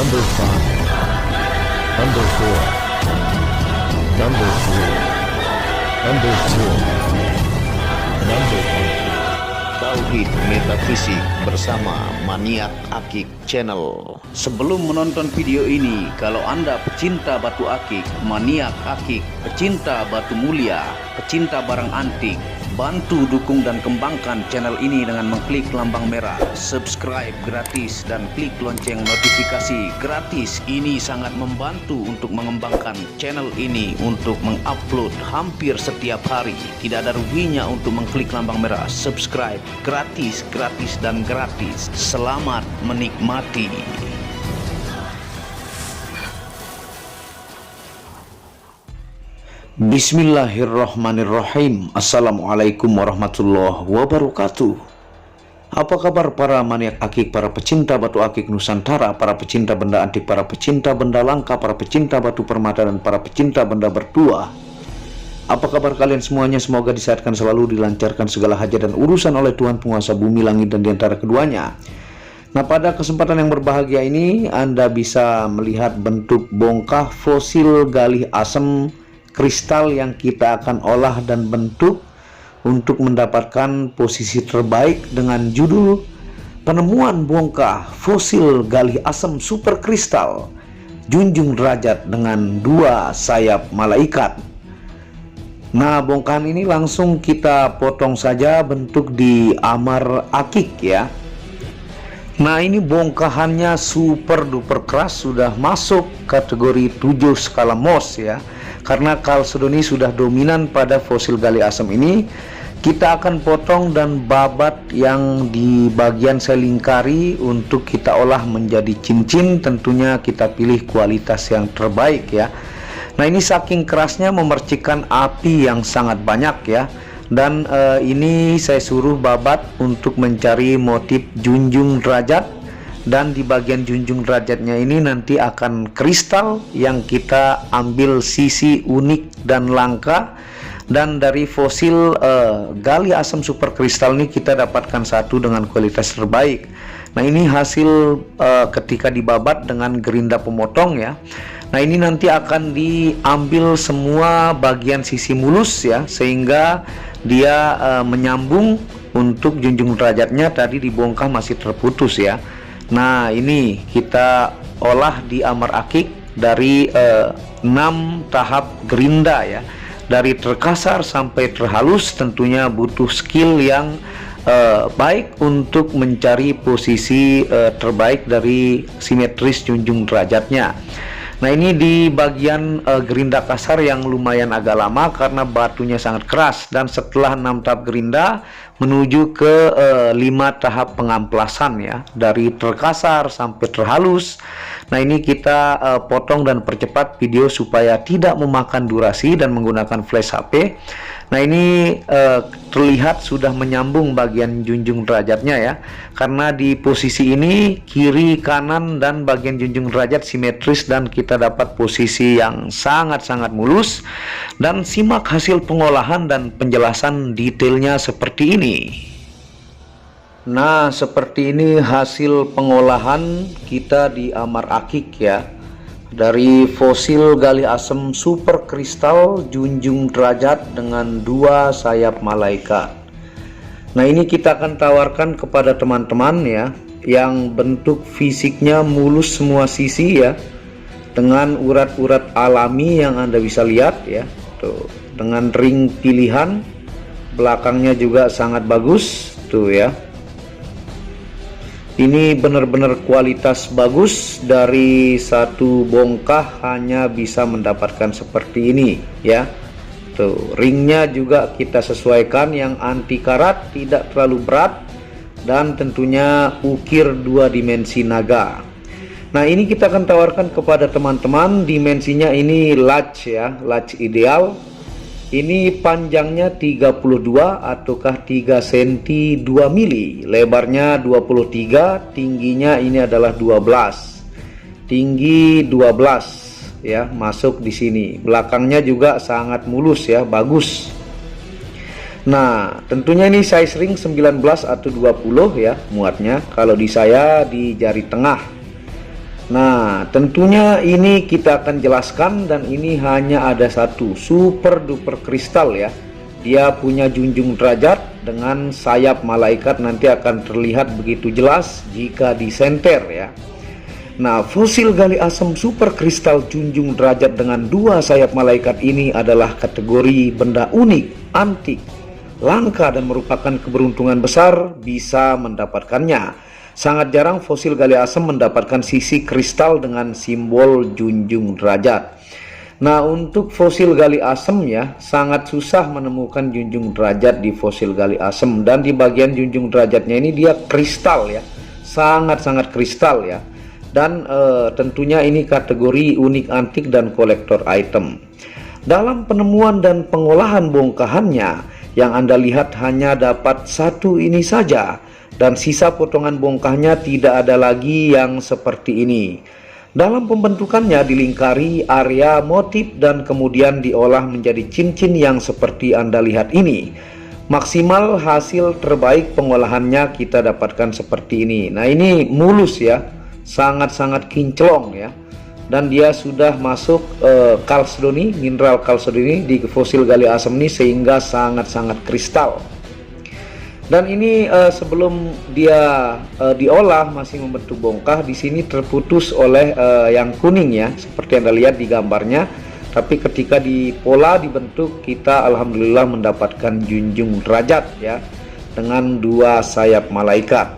Number 5, Number 4, Number 3, Number 2, Number 1. Tauhid Metafisik bersama Maniak Akik Channel. Sebelum menonton video ini, kalau Anda pecinta batu akik, maniak akik, pecinta batu mulia, pecinta barang antik, bantu dukung dan kembangkan channel ini dengan mengklik lambang merah subscribe gratis dan klik lonceng notifikasi gratis. Ini sangat membantu untuk mengembangkan channel ini untuk mengupload hampir setiap hari. Tidak ada ruginya untuk mengklik lambang merah subscribe, gratis dan gratis. Selamat menikmati. Bismillahirrahmanirrahim. Assalamualaikum warahmatullahi wabarakatuh. Apa kabar para maniak akik, para pecinta batu akik Nusantara, para pecinta benda antik, para pecinta benda langka, para pecinta batu permata, dan para pecinta benda bertuah? Apa kabar kalian semuanya? Semoga disehatkan selalu, dilancarkan segala hajat dan urusan oleh Tuhan penguasa bumi, langit, dan diantara keduanya. Nah, pada kesempatan yang berbahagia ini Anda bisa melihat bentuk bongkah fosil galih asam kristal yang kita akan olah dan bentuk untuk mendapatkan posisi terbaik dengan judul penemuan bongkah fosil galih asam super kristal junjung derajat dengan 2 sayap malaikat. Nah, bongkahan ini langsung kita potong saja bentuk di amar akik ya. Nah, ini bongkahannya super duper keras, sudah masuk kategori 7 skala Mohs ya. Karena kalsedoni sudah dominan pada fosil galih asam ini, kita akan potong dan babat yang di bagian selingkari untuk kita olah menjadi cincin. Tentunya kita pilih kualitas yang terbaik ya. Nah, ini saking kerasnya memercikan api yang sangat banyak ya. Dan ini saya suruh babat untuk mencari motif junjung derajat. Dan di bagian junjung derajatnya ini nanti akan kristal yang kita ambil sisi unik dan langka. Dan dari fosil galih asam super kristal ini kita dapatkan satu dengan kualitas terbaik. Nah, ini hasil ketika dibabat dengan gerinda pemotong ya. Nah, ini nanti akan diambil semua bagian sisi mulus ya, sehingga dia menyambung untuk junjung derajatnya. Tadi dibongkah masih terputus ya. Nah, ini kita olah di amar akik dari 6 tahap gerinda ya. Dari terkasar sampai terhalus, tentunya butuh skill yang baik untuk mencari posisi terbaik dari simetris junjung derajatnya. Nah, ini di bagian gerinda kasar yang lumayan agak lama karena batunya sangat keras. Dan setelah 6 tahap gerinda menuju ke 5 tahap pengamplasan ya, dari terkasar sampai terhalus. Nah, ini kita potong dan percepat video supaya tidak memakan durasi dan menggunakan flash HP. Nah, ini terlihat sudah menyambung bagian junjung derajatnya ya, karena di posisi ini kiri kanan dan bagian junjung derajat simetris dan kita dapat posisi yang sangat-sangat mulus. Dan simak hasil pengolahan dan penjelasan detailnya seperti ini. Nah, seperti ini hasil pengolahan kita di amar akik ya, dari fosil galih asam super kristal junjung derajat dengan 2 sayap malaikat. Nah, ini kita akan tawarkan kepada teman-teman ya, yang bentuk fisiknya mulus semua sisi ya, dengan urat-urat alami yang Anda bisa lihat ya, tuh, dengan ring pilihan, belakangnya juga sangat bagus tuh ya. Ini benar-benar kualitas bagus. Dari satu bongkah hanya bisa mendapatkan seperti ini ya. Tuh, ringnya juga kita sesuaikan yang anti karat, tidak terlalu berat, dan tentunya ukir 2 dimensi naga. Nah, ini kita akan tawarkan kepada teman-teman. Dimensinya ini large ya, large ideal. Ini panjangnya 32 ataukah 3 cm 2 mili, lebarnya 23, tingginya ini adalah 12, tinggi 12 ya, masuk di sini. Belakangnya juga sangat mulus ya, bagus. Nah, tentunya ini size ring 19 atau 20 ya muatnya. Kalau di saya di jari tengah. Nah, tentunya ini kita akan jelaskan, dan ini hanya ada satu super duper kristal ya. Dia punya junjung derajat dengan sayap malaikat, nanti akan terlihat begitu jelas jika disenter ya. Nah, fosil gali asam super kristal junjung derajat dengan dua sayap malaikat ini adalah kategori benda unik, antik, langka, dan merupakan keberuntungan besar bisa mendapatkannya. Sangat jarang fosil gali asam mendapatkan sisi kristal dengan simbol junjung derajat. Nah, untuk fosil gali asam ya, sangat susah menemukan junjung derajat di fosil gali asam, dan di bagian junjung derajatnya ini dia kristal ya, sangat-sangat kristal ya. Dan tentunya ini kategori unik, antik, dan kolektor item. Dalam penemuan dan pengolahan bongkahannya, yang Anda lihat hanya dapat satu ini saja, dan sisa potongan bongkahnya tidak ada lagi yang seperti ini. Dalam pembentukannya dilingkari area motif dan kemudian diolah menjadi cincin yang seperti Anda lihat ini. Maksimal hasil terbaik pengolahannya kita dapatkan seperti ini. Nah, ini mulus ya, sangat-sangat kinclong ya. Dan dia sudah masuk kalsedoni, mineral kalsedoni di fosil gali asam ini, sehingga sangat-sangat kristal. Dan ini sebelum dia diolah masih membentuk bongkah, di sini terputus oleh yang kuning ya, seperti Anda lihat di gambarnya. Tapi ketika dipola dibentuk, kita alhamdulillah mendapatkan junjung derajat ya, dengan dua sayap malaikat.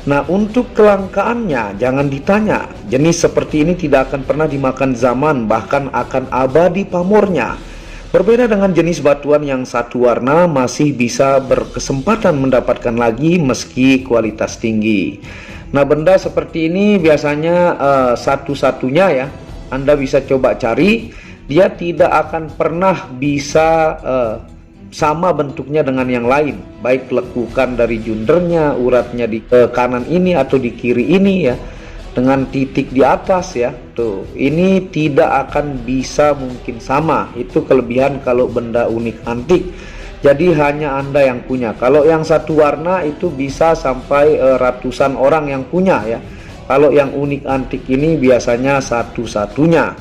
Nah, untuk kelangkaannya jangan ditanya. Jenis seperti ini tidak akan pernah dimakan zaman, bahkan akan abadi pamornya. Berbeda dengan jenis batuan yang satu warna, masih bisa berkesempatan mendapatkan lagi meski kualitas tinggi. Nah, benda seperti ini biasanya satu-satunya ya, Anda bisa coba cari. Dia tidak akan pernah bisa sama bentuknya dengan yang lain, baik lekukan dari jundernya, uratnya di kanan ini atau di kiri ini ya, dengan titik di atas ya. Tuh, ini tidak akan bisa mungkin sama. Itu kelebihan kalau benda unik antik. Jadi hanya Anda yang punya. Kalau yang satu warna itu bisa sampai ratusan orang yang punya ya. Kalau yang unik antik ini biasanya satu-satunya.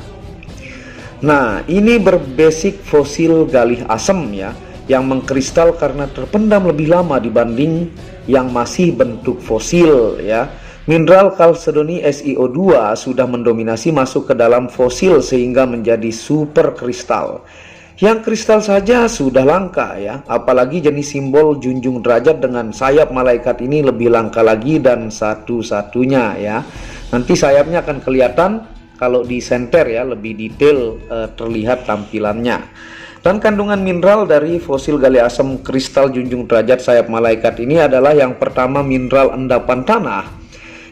Nah, ini berbasic fosil galih asam ya, yang mengkristal karena terpendam lebih lama dibanding yang masih bentuk fosil ya. Mineral kalsedoni SiO2 sudah mendominasi masuk ke dalam fosil sehingga menjadi super kristal. Yang kristal saja sudah langka ya, apalagi jenis simbol junjung derajat dengan sayap malaikat ini lebih langka lagi dan satu-satunya ya. Nanti sayapnya akan kelihatan kalau di senter ya, lebih detail terlihat tampilannya. Dan kandungan mineral dari fosil gali asam kristal junjung derajat sayap malaikat ini adalah yang pertama mineral endapan tanah,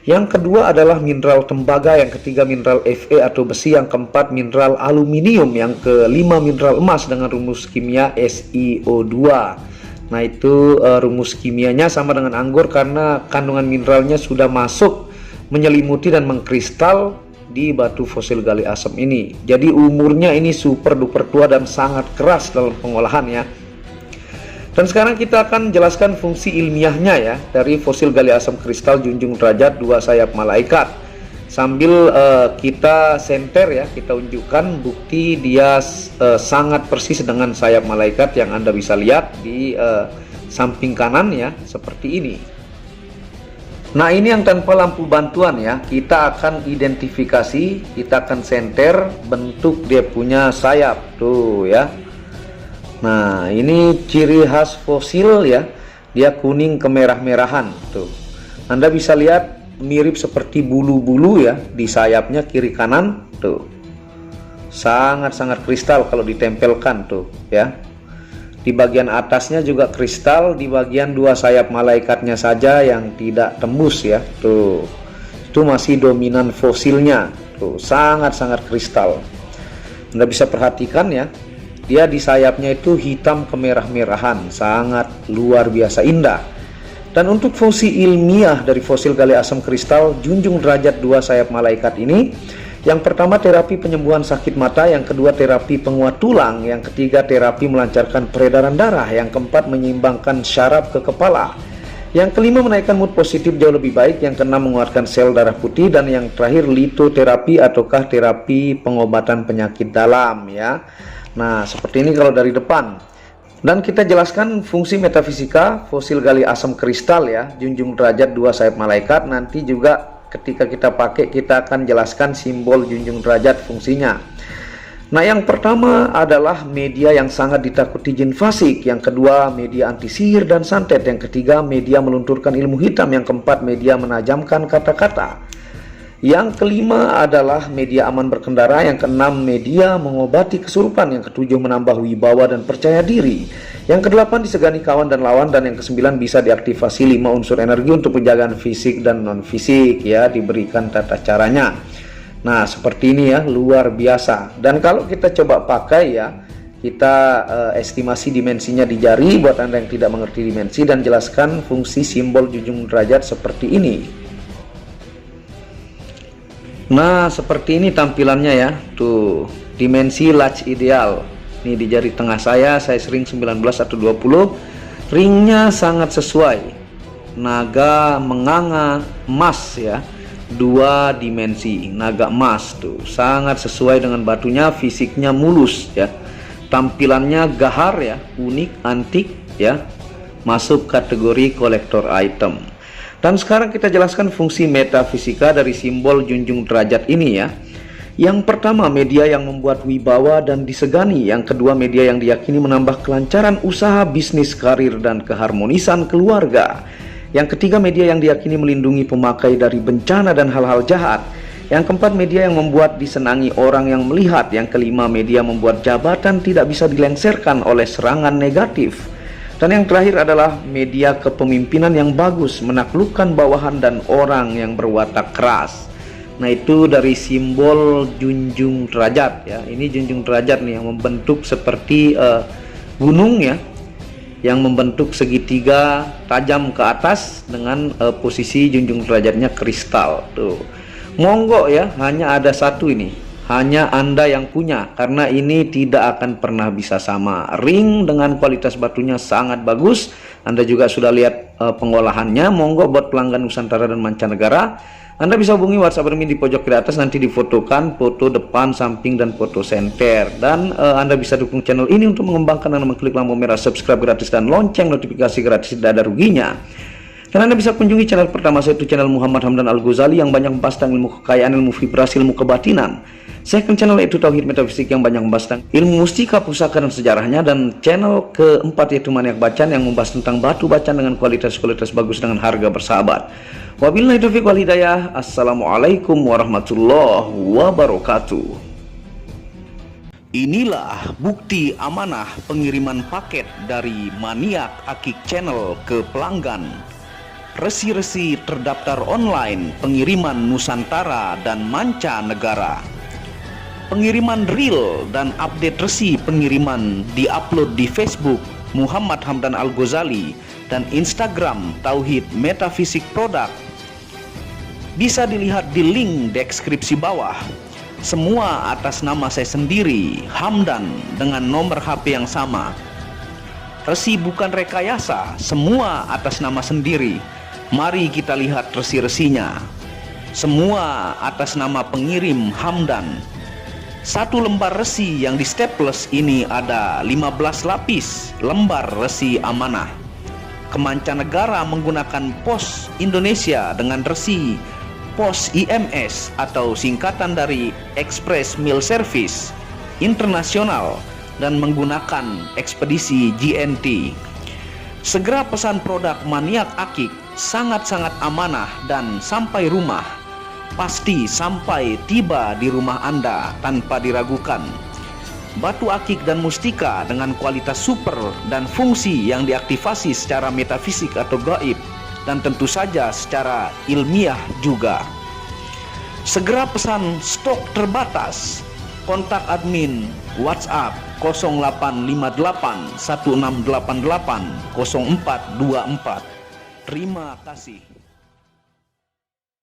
yang kedua adalah mineral tembaga, yang ketiga mineral Fe atau besi, yang keempat mineral aluminium, yang kelima mineral emas dengan rumus kimia SiO2. Nah, itu rumus kimianya sama dengan anggur karena kandungan mineralnya sudah masuk menyelimuti dan mengkristal di batu fosil gali asam ini. Jadi umurnya ini super duper tua dan sangat keras dalam pengolahannya. Dan sekarang kita akan jelaskan fungsi ilmiahnya ya, dari fosil gali asam kristal junjung derajat dua sayap malaikat. Sambil kita senter ya, kita unjukkan bukti dia sangat persis dengan sayap malaikat yang Anda bisa lihat di samping kanan ya, seperti ini. Nah, ini yang tanpa lampu bantuan ya, kita akan identifikasi, kita akan senter bentuk dia punya sayap tuh ya. Nah, ini ciri khas fosil ya, dia kuning kemerah-merahan tuh. Anda bisa lihat mirip seperti bulu-bulu ya di sayapnya kiri kanan tuh. Sangat-sangat kristal kalau ditempelkan tuh ya. Di bagian atasnya juga kristal, di bagian dua sayap malaikatnya saja yang tidak tembus ya tuh. Itu masih dominan fosilnya tuh, sangat-sangat kristal. Anda bisa perhatikan ya, dia di sayapnya itu hitam kemerah-merahan, sangat luar biasa indah. Dan untuk fungsi ilmiah dari fosil gali asam kristal junjung derajat dua sayap malaikat ini, yang pertama terapi penyembuhan sakit mata, yang kedua terapi penguat tulang, yang ketiga terapi melancarkan peredaran darah, yang keempat menyeimbangkan syaraf ke kepala, Yang kelima, menaikkan mood positif jauh lebih baik. Yang keenam, menguatkan sel darah putih. Dan yang terakhir, litoterapi ataukah terapi pengobatan penyakit dalam ya. Nah, seperti ini kalau dari depan. Dan kita jelaskan fungsi metafisika, fosil gali asam kristal ya, junjung derajat dua sayap malaikat. Nanti juga ketika kita pakai, kita akan jelaskan simbol junjung derajat fungsinya. Nah, yang pertama adalah media yang sangat ditakuti jin fasik. Yang kedua, media anti sihir dan santet. Yang ketiga, media melunturkan ilmu hitam. Yang keempat, media menajamkan kata-kata. Yang kelima adalah media aman berkendara. Yang keenam, media mengobati kesurupan. Yang ketujuh, menambah wibawa dan percaya diri. Yang kedelapan, disegani kawan dan lawan. Dan yang kesembilan, bisa diaktifasi 5 unsur energi untuk penjagaan fisik dan non fisik ya, diberikan tata caranya. Nah, seperti ini ya, luar biasa. Dan kalau kita coba pakai ya, kita estimasi dimensinya di jari buat Anda yang tidak mengerti dimensi, dan jelaskan fungsi simbol junjung derajat seperti ini. Nah, seperti ini tampilannya ya. Tuh, dimensi large ideal. Ini di jari tengah saya sering 19 atau 20. Ringnya sangat sesuai. Naga menganga emas ya. 2 dimensi, naga emas tuh. Sangat sesuai dengan batunya, fisiknya mulus ya. Tampilannya gahar ya, unik, antik ya. Masuk kategori kolektor item. Dan sekarang kita jelaskan fungsi metafisika dari simbol junjung derajat ini ya. Yang pertama, media yang membuat wibawa dan disegani. Yang kedua, media yang diyakini menambah kelancaran usaha, bisnis, karir, dan keharmonisan keluarga. Yang ketiga, media yang diyakini melindungi pemakai dari bencana dan hal-hal jahat. Yang keempat, media yang membuat disenangi orang yang melihat. Yang kelima, media membuat jabatan tidak bisa dilengsarkan oleh serangan negatif. Dan yang terakhir adalah media kepemimpinan yang bagus, menaklukkan bawahan dan orang yang berwatak keras. Nah, itu dari simbol junjung derajat ya. Ini junjung derajat nih yang membentuk seperti gunung ya, yang membentuk segitiga tajam ke atas dengan posisi junjung derajatnya kristal tuh. Monggo ya, hanya ada satu ini, hanya Anda yang punya, karena ini tidak akan pernah bisa sama. Ring dengan kualitas batunya sangat bagus. Anda juga sudah lihat pengolahannya. Monggo buat pelanggan Nusantara dan mancanegara, Anda bisa hubungi WhatsApp admin di pojok kiri atas. Nanti difotokan foto depan, samping, dan foto senter. Dan Anda bisa dukung channel ini untuk mengembangkan dengan mengklik lampu merah subscribe gratis dan lonceng notifikasi gratis, tidak ada ruginya. Dan Anda bisa kunjungi channel pertama saya, itu channel Muhammad Hamdan Al-Ghazali, yang banyak membahas tentang ilmu kekayaan, ilmu vibrasi, ilmu kebatinan. Second channel yaitu Tauhid Metafisik, yang banyak membahas tentang ilmu mustika, pusaka, dan sejarahnya. Dan channel keempat yaitu Maniak Bacaan, yang membahas tentang batu bacaan dengan kualitas bagus dengan harga bersahabat. Wabillahi taufiq wal hidayah. Assalamualaikum warahmatullahi wabarakatuh. Inilah bukti amanah pengiriman paket dari Maniak Akik Channel ke pelanggan. Resi-resi terdaftar online pengiriman Nusantara dan mancanegara. Pengiriman real dan update resi pengiriman diupload di Facebook Muhammad Hamdan Al-Ghazali dan Instagram Tauhid Metafisik Produk. Bisa dilihat di link deskripsi bawah. Semua atas nama saya sendiri, Hamdan, dengan nomor HP yang sama. Resi bukan rekayasa, semua atas nama sendiri. Mari kita lihat resi-resinya. Semua atas nama pengirim Hamdan. Satu lembar resi yang di staples ini ada 15 lapis lembar resi amanah. Kemancanegara menggunakan pos Indonesia dengan resi pos IMS atau singkatan dari Express Mail Service Internasional dan menggunakan ekspedisi GNT. Segera pesan produk Maniak Akik, sangat-sangat amanah dan sampai rumah. Pasti sampai tiba di rumah Anda tanpa diragukan. Batu akik dan mustika dengan kualitas super dan fungsi yang diaktifasi secara metafisik atau gaib, dan tentu saja secara ilmiah juga. Segera pesan, stok terbatas. Kontak admin WhatsApp 0858 1688 0424. Terima kasih.